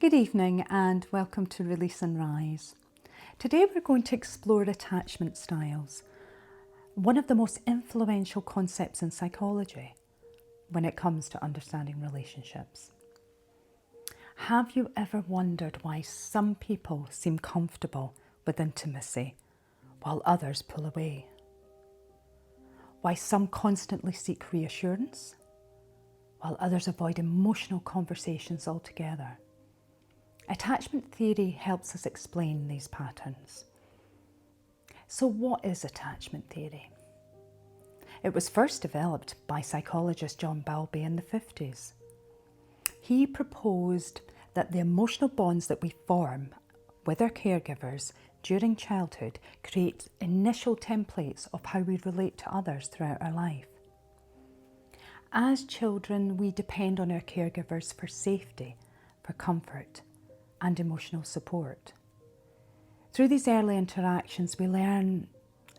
Good evening and welcome to Release and Rise. Today we're going to explore attachment styles, one of the most influential concepts in psychology when it comes to understanding relationships. Have you ever wondered why some people seem comfortable with intimacy while others pull away? Why some constantly seek reassurance while others avoid emotional conversations altogether? Attachment theory helps us explain these patterns. So what is attachment theory? It was first developed by psychologist John Bowlby in the 50s. He proposed that the emotional bonds that we form with our caregivers during childhood create initial templates of how we relate to others throughout our life. As children, we depend on our caregivers for safety, for comfort, and emotional support. Through these early interactions, we learn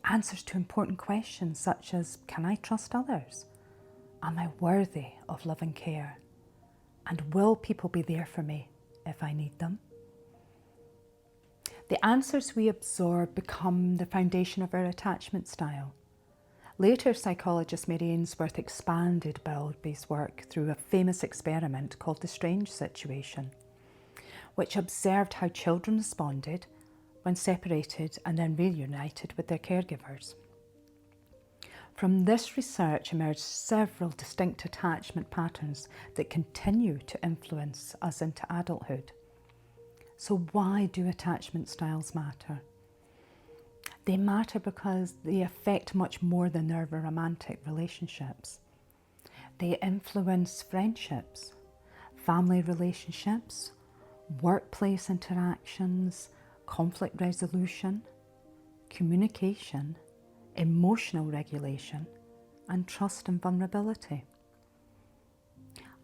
answers to important questions such as, can I trust others? Am I worthy of love and care? And will people be there for me if I need them? The answers we absorb become the foundation of our attachment style. Later, psychologist Mary Ainsworth expanded Bowlby's work through a famous experiment called the Strange Situation, which observed how children responded when separated and then reunited with their caregivers. From this research emerged several distinct attachment patterns that continue to influence us into adulthood. So why do attachment styles matter? They matter because they affect much more than their romantic relationships. They influence friendships, family relationships, workplace interactions, conflict resolution, communication, emotional regulation, and trust and vulnerability.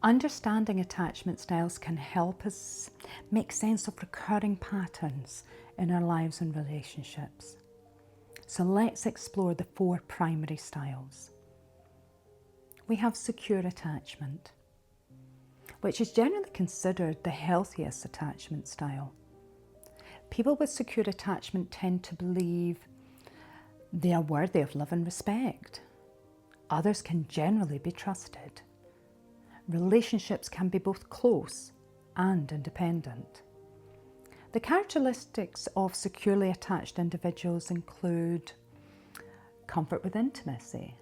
Understanding attachment styles can help us make sense of recurring patterns in our lives and relationships. So let's explore the 4 primary styles. We have secure attachment, which is generally considered the healthiest attachment style. People with secure attachment tend to believe they are worthy of love and respect. Others can generally be trusted. Relationships can be both close and independent. The characteristics of securely attached individuals include comfort with intimacy,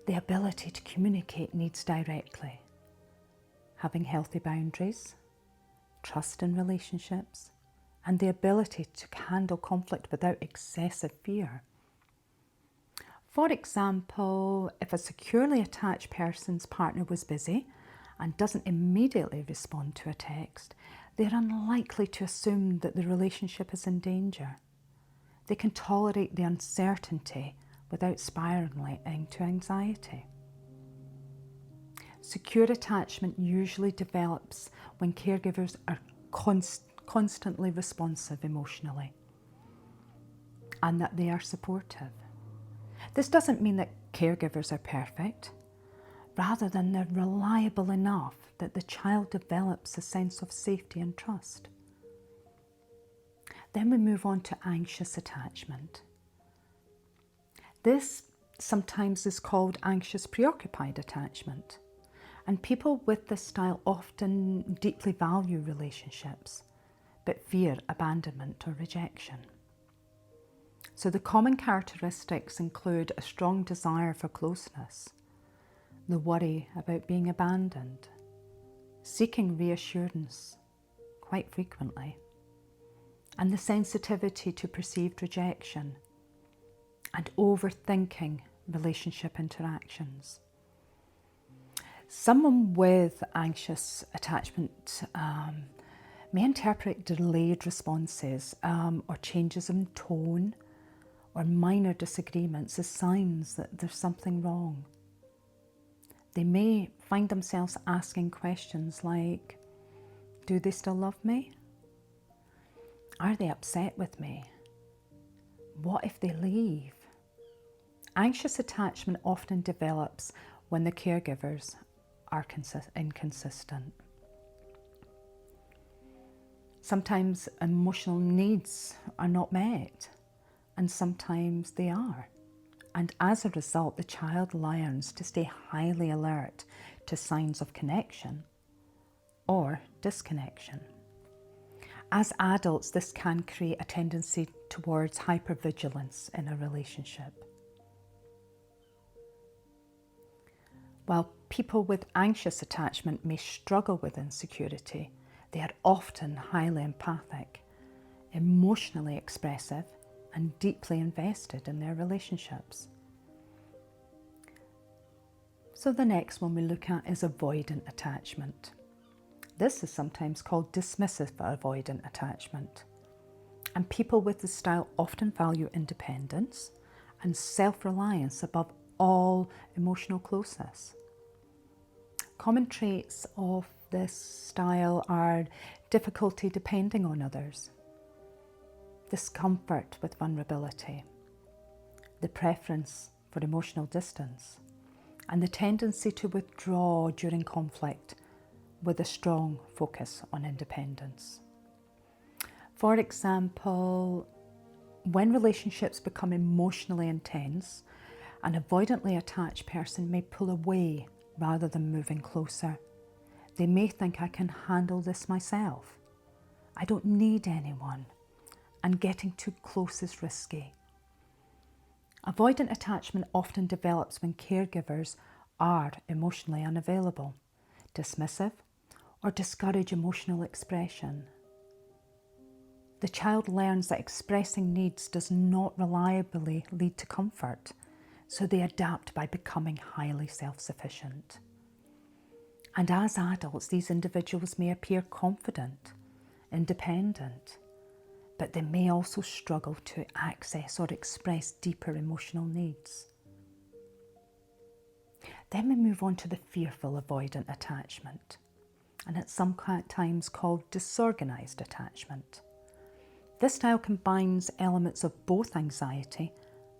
the ability to communicate needs directly, having healthy boundaries, trust in relationships, and the ability to handle conflict without excessive fear. For example, if a securely attached person's partner was busy and doesn't immediately respond to a text, they're unlikely to assume that the relationship is in danger. They can tolerate the uncertainty without spiraling into anxiety. Secure attachment usually develops when caregivers are constantly responsive emotionally and that they are supportive. This doesn't mean that caregivers are perfect, rather than they're reliable enough that the child develops a sense of safety and trust. Then we move on to anxious attachment. This sometimes is called anxious preoccupied attachment. And people with this style often deeply value relationships, but fear abandonment or rejection. So the common characteristics include a strong desire for closeness, the worry about being abandoned, seeking reassurance quite frequently, and the sensitivity to perceived rejection, and overthinking relationship interactions. Someone with anxious attachment may interpret delayed responses or changes in tone or minor disagreements as signs that there's something wrong. They may find themselves asking questions like, do they still love me? Are they upset with me? What if they leave? Anxious attachment often develops when the caregivers are inconsistent. Sometimes emotional needs are not met, and sometimes they are. And as a result, the child learns to stay highly alert to signs of connection or disconnection. As adults, this can create a tendency towards hypervigilance in a relationship. While people with anxious attachment may struggle with insecurity, they are often highly empathic, emotionally expressive, and deeply invested in their relationships. So the next one we look at is avoidant attachment. This is sometimes called dismissive avoidant attachment. And people with this style often value independence and self-reliance above all emotional closeness. Common traits of this style are difficulty depending on others, discomfort with vulnerability, the preference for emotional distance, and the tendency to withdraw during conflict with a strong focus on independence. For example, when relationships become emotionally intense, an avoidantly attached person may pull away rather than moving closer. They may think, I can handle this myself. I don't need anyone. And getting too close is risky. Avoidant attachment often develops when caregivers are emotionally unavailable, dismissive, or discourage emotional expression. The child learns that expressing needs does not reliably lead to comfort, so they adapt by becoming highly self-sufficient. And as adults, these individuals may appear confident, independent, but they may also struggle to access or express deeper emotional needs. Then we move on to the fearful avoidant attachment, and it's sometimes called disorganised attachment. This style combines elements of both anxiety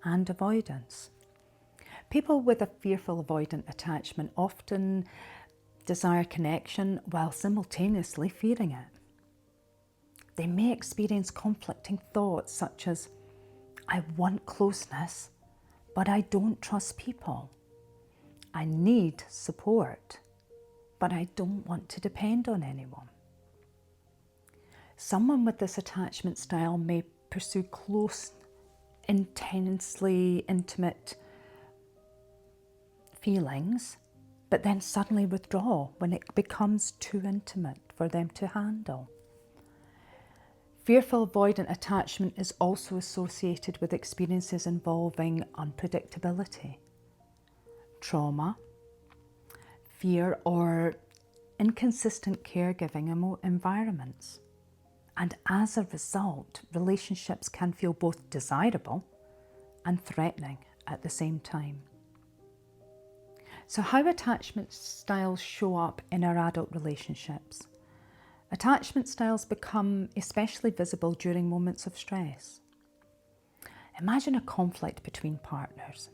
and avoidance. People with a fearful avoidant attachment often desire connection while simultaneously fearing it. They may experience conflicting thoughts such as, I want closeness, but I don't trust people. I need support, but I don't want to depend on anyone. Someone with this attachment style may pursue close, intensely intimate feelings, but then suddenly withdraw when it becomes too intimate for them to handle. Fearful avoidant attachment is also associated with experiences involving unpredictability, trauma, fear, or inconsistent caregiving environments. And as a result, relationships can feel both desirable and threatening at the same time. So how attachment styles show up in our adult relationships? Attachment styles become especially visible during moments of stress. Imagine a conflict between partners.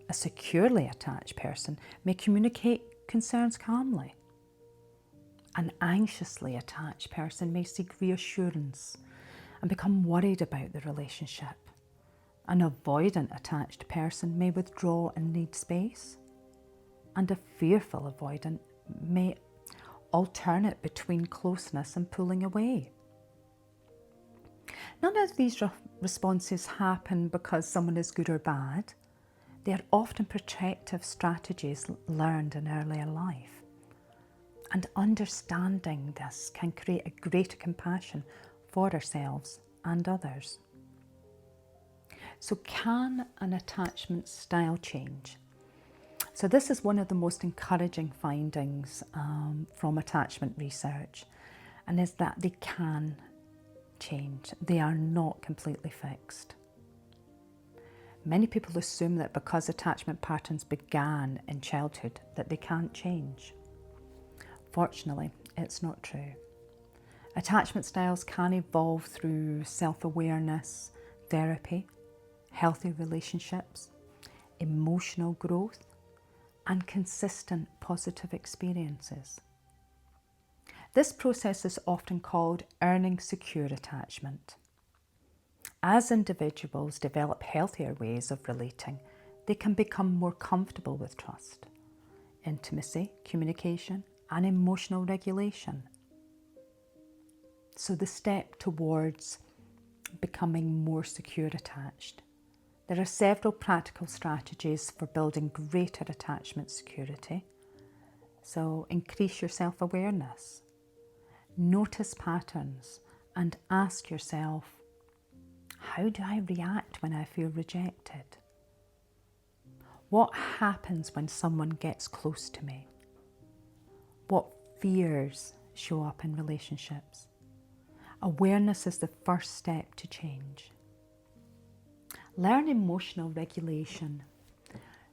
A securely attached person may communicate concerns calmly. An anxiously attached person may seek reassurance and become worried about the relationship. An avoidant attached person may withdraw and need space. And a fearful avoidant may alternate between closeness and pulling away. None of these responses happen because someone is good or bad. They are often protective strategies learned in earlier life. And understanding this can create a greater compassion for ourselves and others. So can an attachment style change? So this is one of the most encouraging findings from attachment research, and is that they can change. They are not completely fixed. Many people assume that because attachment patterns began in childhood that they can't change. Fortunately, it's not true. Attachment styles can evolve through self-awareness, therapy, healthy relationships, emotional growth, and consistent positive experiences. This process is often called earning secure attachment. As individuals develop healthier ways of relating, they can become more comfortable with trust, intimacy, communication, and emotional regulation. So the step towards becoming more secure attached. There are several practical strategies for building greater attachment security. So increase your self-awareness, notice patterns, and ask yourself, how do I react when I feel rejected? What happens when someone gets close to me? What fears show up in relationships? Awareness is the first step to change. Learn emotional regulation.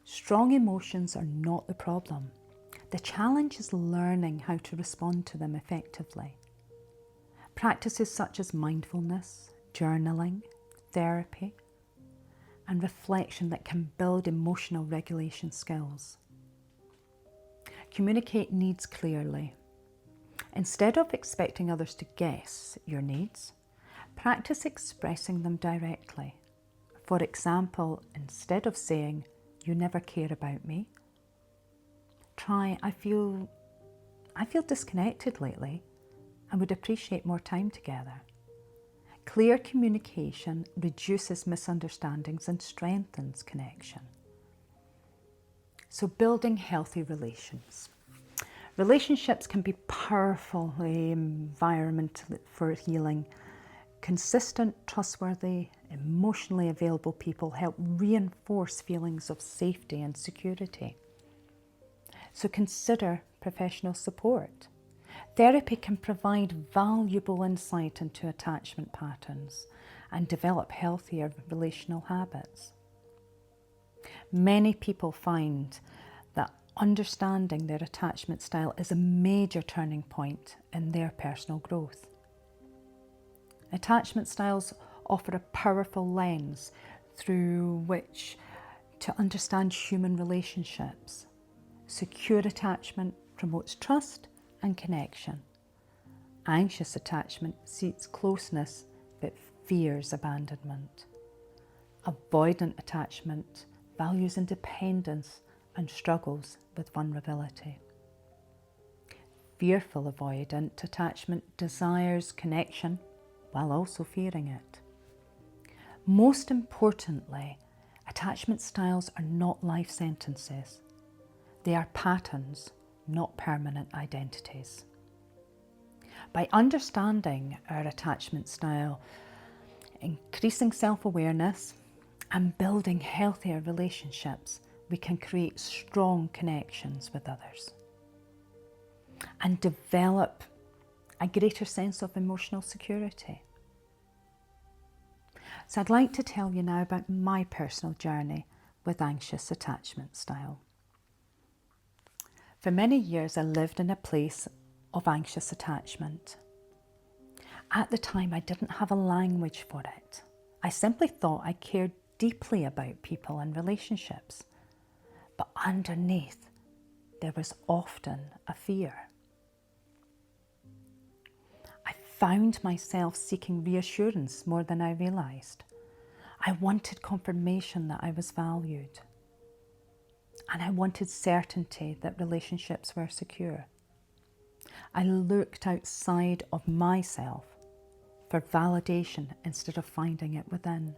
Strong emotions are not the problem. The challenge is learning how to respond to them effectively. Practices such as mindfulness, journaling, therapy, and reflection that can build emotional regulation skills. Communicate needs clearly. Instead of expecting others to guess your needs, practice expressing them directly. For example, instead of saying, "You never care about me," try, I feel disconnected lately and would appreciate more time together." Clear communication reduces misunderstandings and strengthens connection. So building healthy relations. Relationships can be powerful environment for healing. Consistent, trustworthy, emotionally available people help reinforce feelings of safety and security. So consider professional support. Therapy can provide valuable insight into attachment patterns and develop healthier relational habits. Many people find that understanding their attachment style is a major turning point in their personal growth. Attachment styles offer a powerful lens through which to understand human relationships. Secure attachment promotes trust and connection. Anxious attachment seeks closeness but fears abandonment. Avoidant attachment values independence and struggles with vulnerability. Fearful avoidant attachment desires connection while also fearing it. Most importantly, attachment styles are not life sentences. They are patterns, not permanent identities. By understanding our attachment style, increasing self-awareness, and building healthier relationships, we can create strong connections with others and develop a greater sense of emotional security. So I'd like to tell you now about my personal journey with anxious attachment style. For many years, I lived in a place of anxious attachment. At the time, I didn't have a language for it. I simply thought I cared deeply about people and relationships. But underneath, there was often a fear. I found myself seeking reassurance more than I realised. I wanted confirmation that I was valued. And I wanted certainty that relationships were secure. I looked outside of myself for validation instead of finding it within.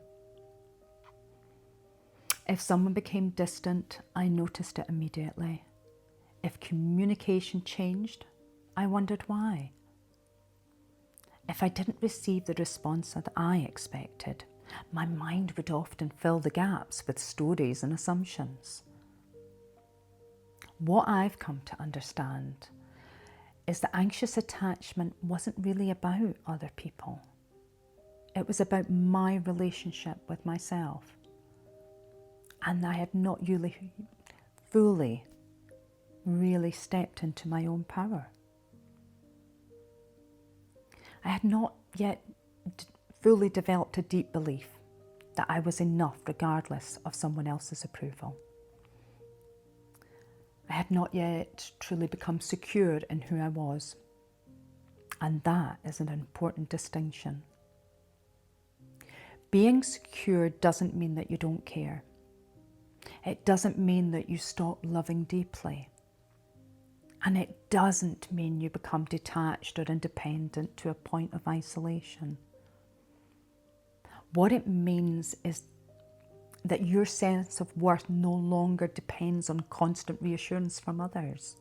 If someone became distant, I noticed it immediately. If communication changed, I wondered why. If I didn't receive the response that I expected, my mind would often fill the gaps with stories and assumptions. What I've come to understand is that anxious attachment wasn't really about other people. It was about my relationship with myself. And I had not fully really stepped into my own power. I had not yet fully developed a deep belief that I was enough regardless of someone else's approval. I had not yet truly become secure in who I was. And that is an important distinction. Being secure doesn't mean that you don't care. It doesn't mean that you stop loving deeply. And it doesn't mean you become detached or independent to a point of isolation. What it means is that your sense of worth no longer depends on constant reassurance from others.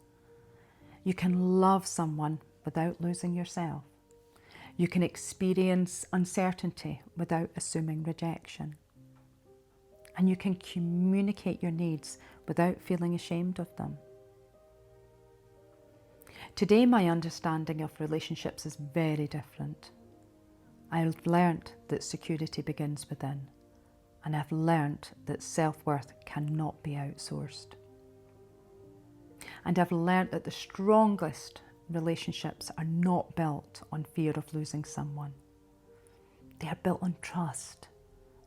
You can love someone without losing yourself. You can experience uncertainty without assuming rejection. And you can communicate your needs without feeling ashamed of them. Today, my understanding of relationships is very different. I've learnt that security begins within, and I've learnt that self-worth cannot be outsourced. And I've learnt that the strongest relationships are not built on fear of losing someone. They are built on trust,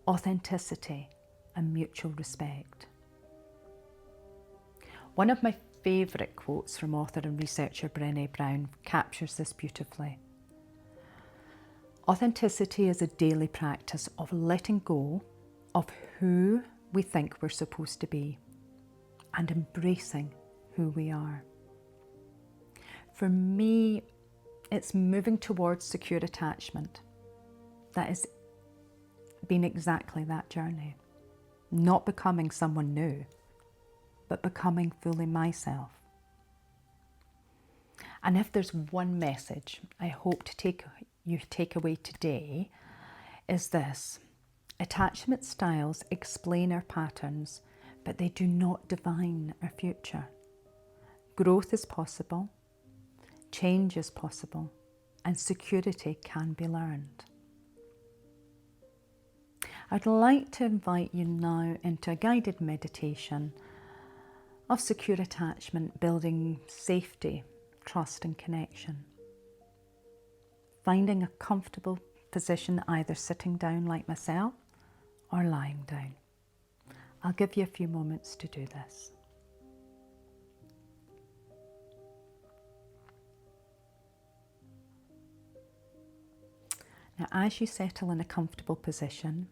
authenticity, and mutual respect. One of my favourite quotes from author and researcher Brené Brown captures this beautifully. Authenticity is a daily practice of letting go of who we think we're supposed to be and embracing who we are. For me, it's moving towards secure attachment. That has been exactly that journey. Not becoming someone new, but becoming fully myself. And if there's one message I hope you take away today, is this: attachment styles explain our patterns, but they do not define our future. Growth is possible, change is possible, and security can be learned. I'd like to invite you now into a guided meditation of secure attachment, building safety, trust and connection. Finding a comfortable position, either sitting down like myself or lying down. I'll give you a few moments to do this. Now, as you settle in a comfortable position,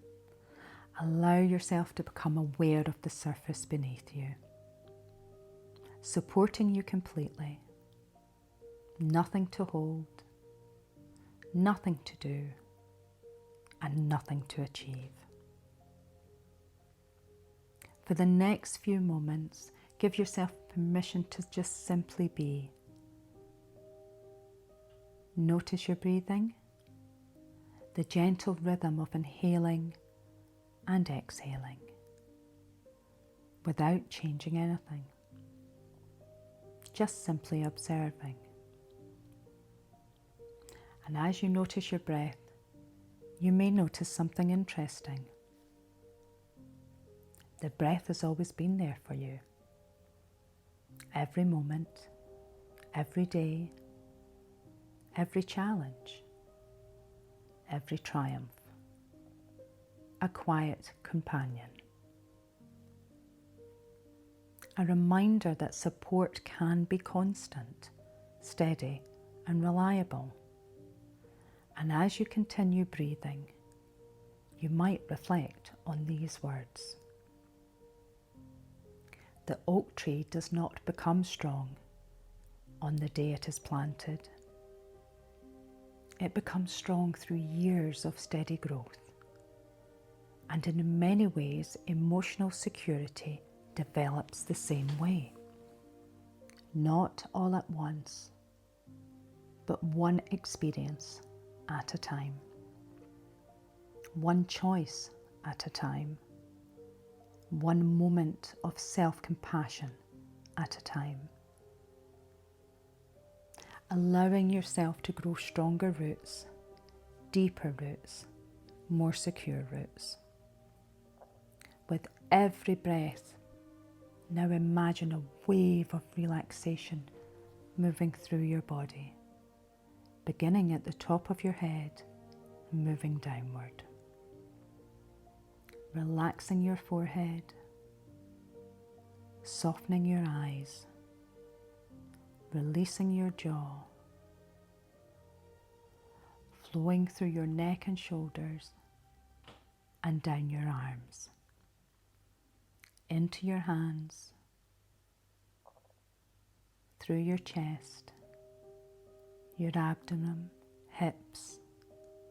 allow yourself to become aware of the surface beneath you, supporting you completely. Nothing to hold, nothing to do, and nothing to achieve. For the next few moments, give yourself permission to just simply be. Notice your breathing, the gentle rhythm of inhaling and exhaling, without changing anything, just simply observing. And as you notice your breath, you may notice something interesting. The breath has always been there for you. Every moment, every day, every challenge, every triumph. A quiet companion. A reminder that support can be constant, steady, and reliable. And as you continue breathing, you might reflect on these words. The oak tree does not become strong on the day it is planted. It becomes strong through years of steady growth. And in many ways, emotional security develops the same way. Not all at once, but one experience at a time. One choice at a time. One moment of self-compassion at a time. Allowing yourself to grow stronger roots, deeper roots, more secure roots. With every breath, now imagine a wave of relaxation moving through your body, beginning at the top of your head and moving downward. Relaxing your forehead, softening your eyes, releasing your jaw, flowing through your neck and shoulders and down your arms, into your hands, through your chest, your abdomen, hips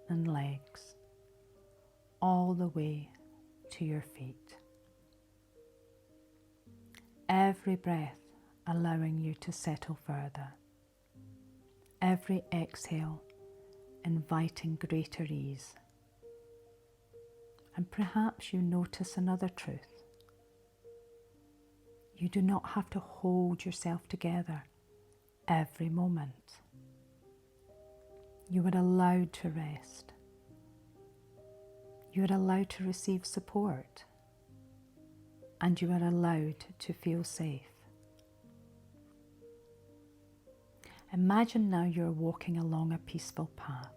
and legs, all the way to your feet. Every breath allowing you to settle further. Every exhale inviting greater ease. And perhaps you notice another truth. You do not have to hold yourself together every moment. You are allowed to rest. You are allowed to receive support. And you are allowed to feel safe. Imagine now you're walking along a peaceful path.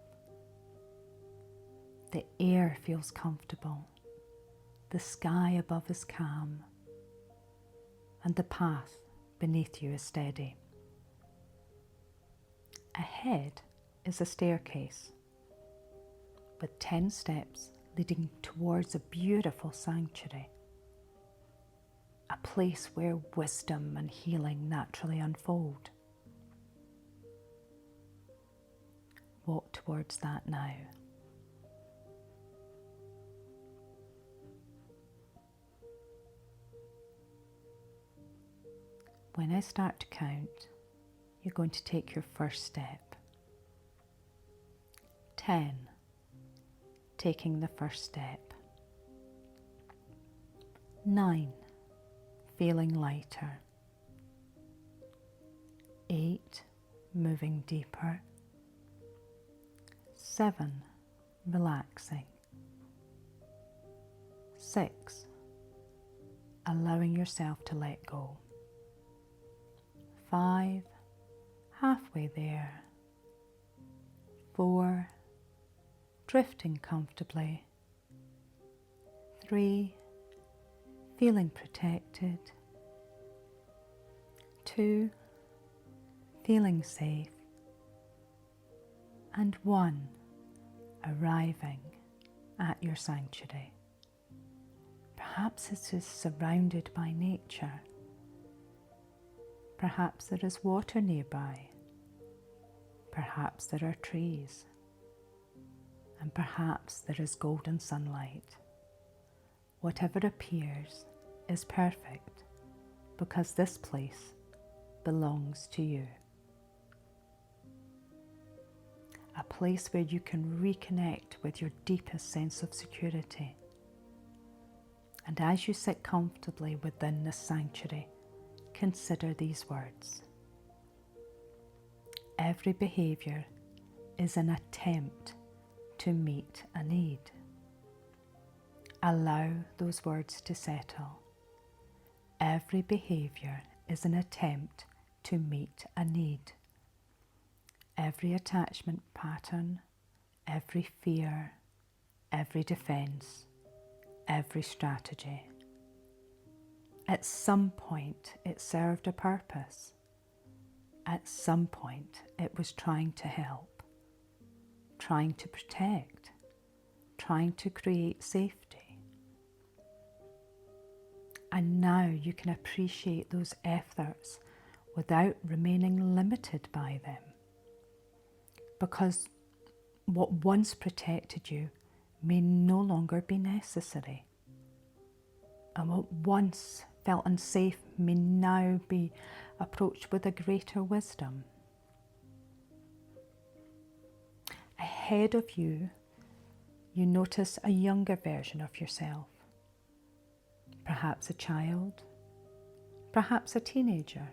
The air feels comfortable. The sky above is calm. And the path beneath you is steady. Ahead is a staircase with 10 steps leading towards a beautiful sanctuary. A place where wisdom and healing naturally unfold. Walk towards that now. When I start to count, you're going to take your first step. 10, taking the first step. 9, feeling lighter. 8, moving deeper. 7, relaxing. 6, allowing yourself to let go. 5, halfway there. 4, drifting comfortably. 3, feeling protected. 2, feeling safe. And 1, arriving at your sanctuary. Perhaps it is surrounded by nature. Perhaps there is water nearby. Perhaps there are trees. And perhaps there is golden sunlight. Whatever appears is perfect because this place belongs to you. A place where you can reconnect with your deepest sense of security. And as you sit comfortably within this sanctuary, consider these words. Every behaviour is an attempt to meet a need. Allow those words to settle. Every behaviour is an attempt to meet a need. Every attachment pattern, every fear, every defence, every strategy. At some point it served a purpose. At some point it was trying to help, trying to protect, trying to create safety. And now you can appreciate those efforts without remaining limited by them. Because what once protected you may no longer be necessary. And what once felt unsafe may now be approached with a greater wisdom. Ahead of you, you notice a younger version of yourself. Perhaps a child, perhaps a teenager,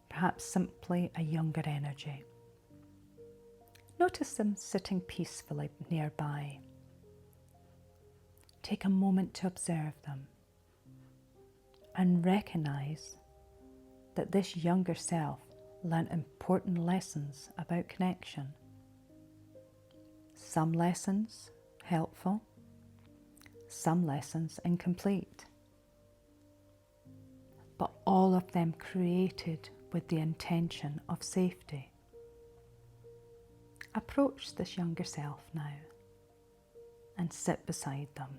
perhaps simply a younger energy. Notice them sitting peacefully nearby. Take a moment to observe them and recognise that this younger self learnt important lessons about connection. Some lessons helpful, some lessons incomplete, but all of them created with the intention of safety. Approach this younger self now and sit beside them.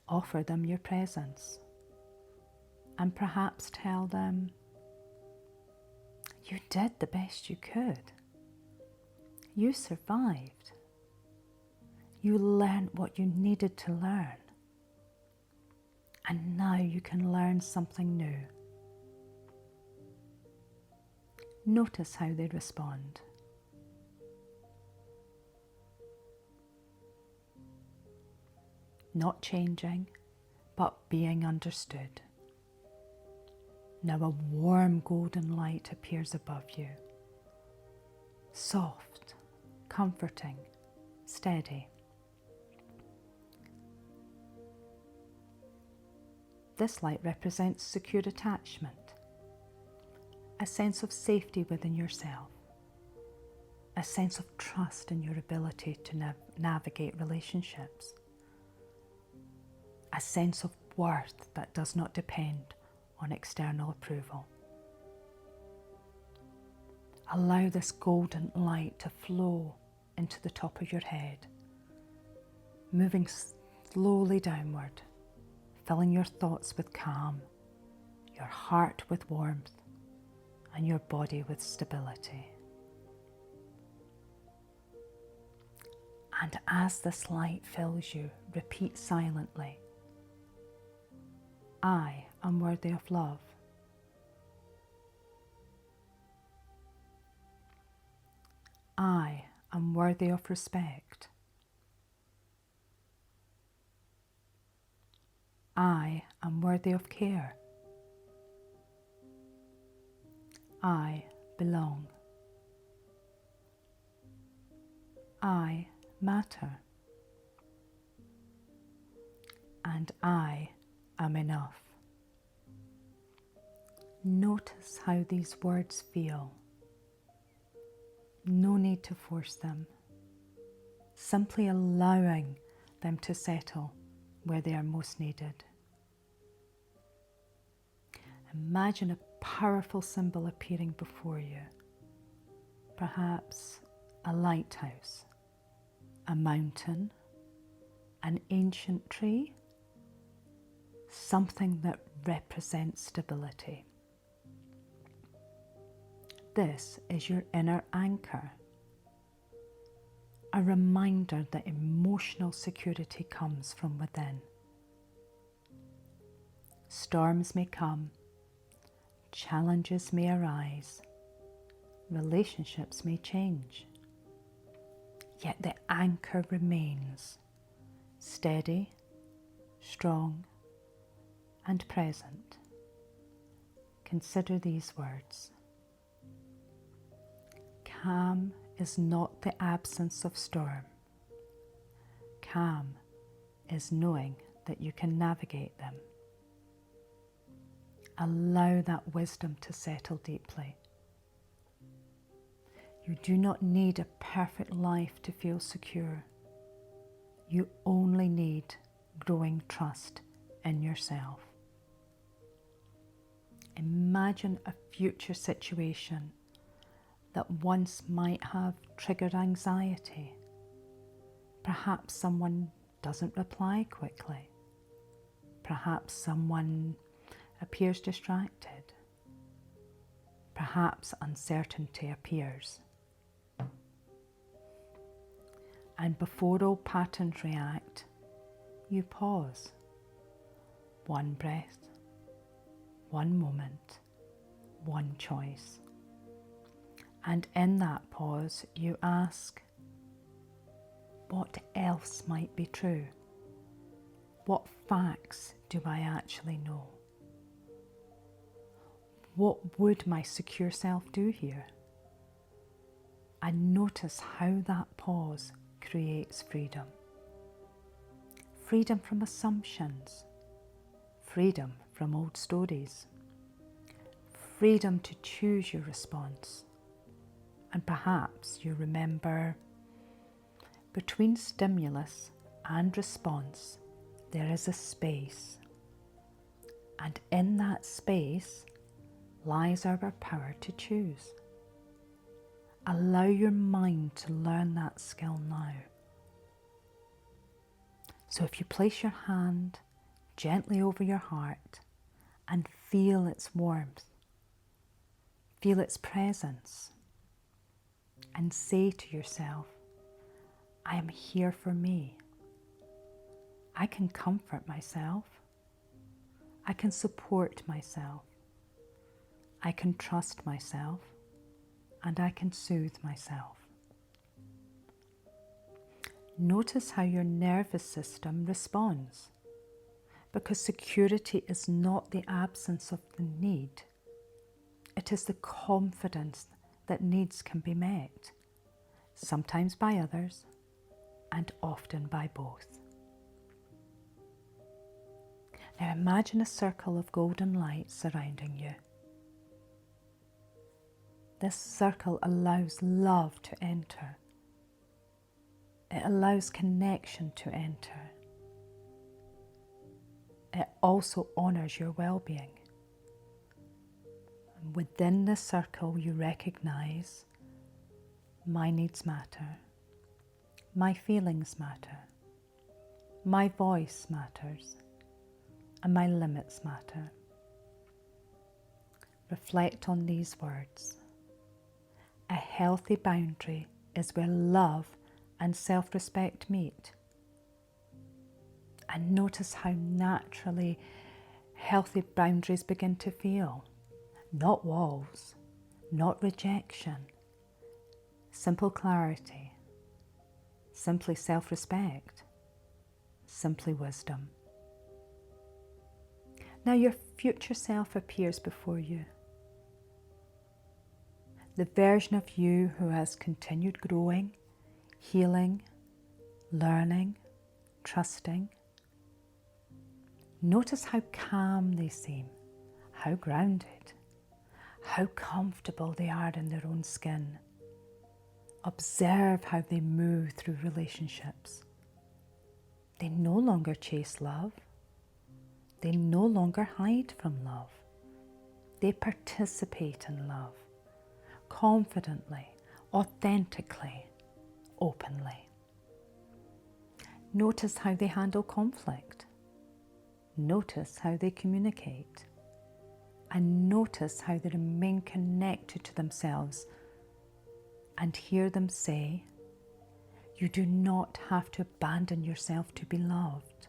Offer them your presence and perhaps tell them you did the best you could. You survived. You learned what you needed to learn. And now you can learn something new. Notice how they respond. Not changing, but being understood. Now a warm golden light appears above you. Soft, comforting, steady. This light represents secure attachment, a sense of safety within yourself, a sense of trust in your ability to navigate relationships, a sense of worth that does not depend on external approval. Allow this golden light to flow into the top of your head, moving slowly downward, filling your thoughts with calm, your heart with warmth, and your body with stability. And as this light fills you, repeat silently, I am worthy of love. I am worthy of respect. I am worthy of care. I belong. I matter. And I am enough. Notice how these words feel. No need to force them. Simply allowing them to settle where they are most needed. Imagine a powerful symbol appearing before you. Perhaps a lighthouse, a mountain, an ancient tree, something that represents stability. This is your inner anchor, a reminder that emotional security comes from within. Storms may come, challenges may arise, relationships may change, yet the anchor remains steady, strong, and present. Consider these words. Calm is not the absence of storm. Calm is knowing that you can navigate them. Allow that wisdom to settle deeply. You do not need a perfect life to feel secure. You only need growing trust in yourself. Imagine a future situation that once might have triggered anxiety. Perhaps someone doesn't reply quickly. Perhaps someone appears distracted. Perhaps uncertainty appears. And before old patterns react, you pause. One breath, one moment, one choice. And in that pause, you ask, what else might be true? What facts do I actually know? What would my secure self do here? And notice how that pause creates freedom. Freedom from assumptions. Freedom from old stories. Freedom to choose your response. And perhaps you remember, between stimulus and response, there is a space. And in that space, lies our power to choose. Allow your mind to learn that skill now. So if you place your hand gently over your heart and feel its warmth, feel its presence, and say to yourself, I am here for me. I can comfort myself. I can support myself. I can trust myself, and I can soothe myself. Notice how your nervous system responds, because security is not the absence of the need. It is the confidence that needs can be met, sometimes by others and often by both. Now imagine a circle of golden light surrounding you. This circle allows love to enter. It allows connection to enter. It also honours your well-being. And within the circle you recognise my needs matter, my feelings matter, my voice matters, and my limits matter. Reflect on these words. A healthy boundary is where love and self-respect meet. And notice how naturally healthy boundaries begin to feel. Not walls, not rejection, simple clarity, simply self-respect, simply wisdom. Now your future self appears before you. The version of you who has continued growing, healing, learning, trusting. Notice how calm they seem, how grounded, how comfortable they are in their own skin. Observe how they move through relationships. They no longer chase love. They no longer hide from love. They participate in love, confidently, authentically, openly. Notice how they handle conflict. Notice how they communicate. And notice how they remain connected to themselves, and hear them say, you do not have to abandon yourself to be loved.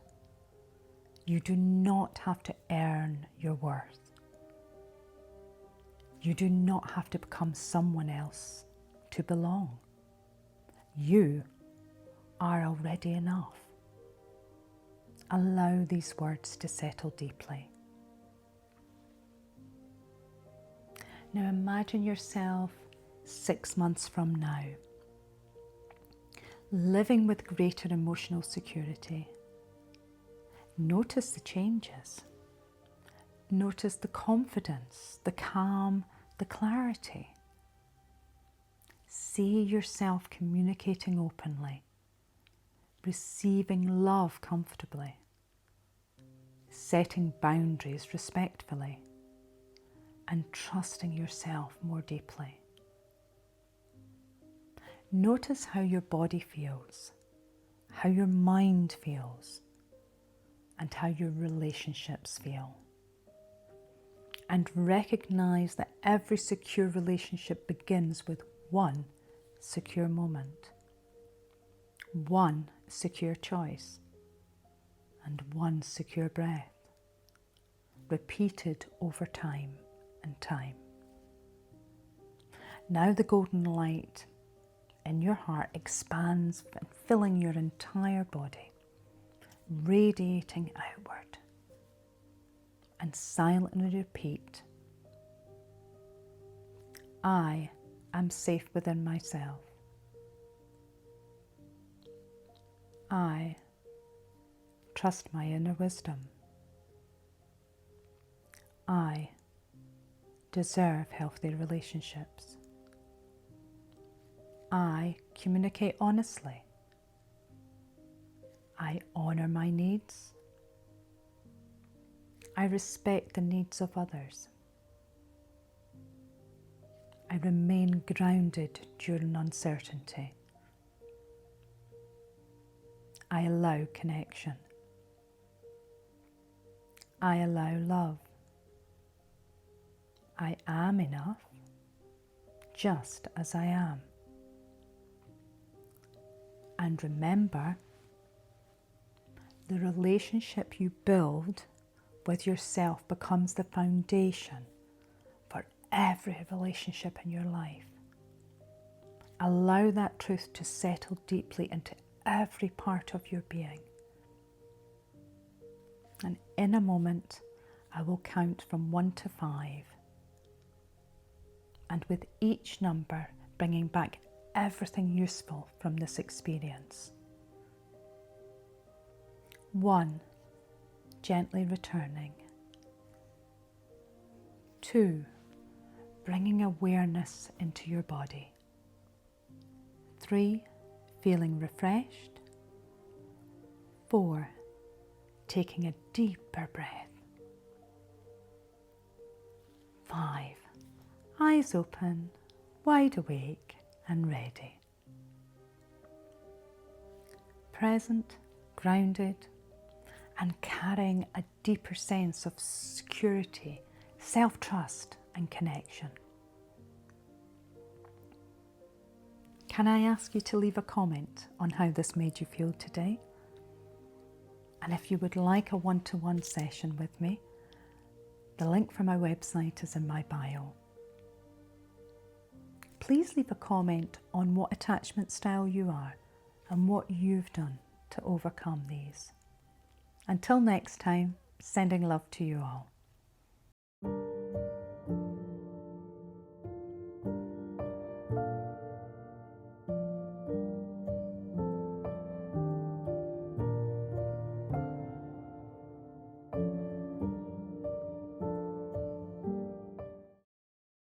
You do not have to earn your worth. You do not have to become someone else to belong. You are already enough. Allow these words to settle deeply. Now imagine yourself 6 months from now, living with greater emotional security. Notice the changes. Notice the confidence, the calm, the clarity. See yourself communicating openly, receiving love comfortably, setting boundaries respectfully, and trusting yourself more deeply. Notice how your body feels, how your mind feels, and how your relationships feel. And recognize that every secure relationship begins with one secure moment, one secure choice, and one secure breath, repeated over time and time. Now the golden light in your heart expands and filling your entire body, radiating outward. And silently repeat, I am safe within myself. I trust my inner wisdom. I deserve healthy relationships. I communicate honestly. I honour my needs. I respect the needs of others. I remain grounded during uncertainty. I allow connection. I allow love. I am enough, just as I am. And remember, the relationship you build with yourself becomes the foundation for every relationship in your life. Allow that truth to settle deeply into every part of your being. And in a moment, I will count from 1 to 5. And with each number, bringing back everything useful from this experience. 1, gently returning. 2, bringing awareness into your body. 3, feeling refreshed. 4, taking a deeper breath. 5, eyes open, wide awake and ready. Present, grounded, and carrying a deeper sense of security, self-trust and connection. Can I ask you to leave a comment on how this made you feel today? And if you would like a one-to-one session with me, the link for my website is in my bio. Please leave a comment on what attachment style you are and what you've done to overcome these. Until next time, sending love to you all.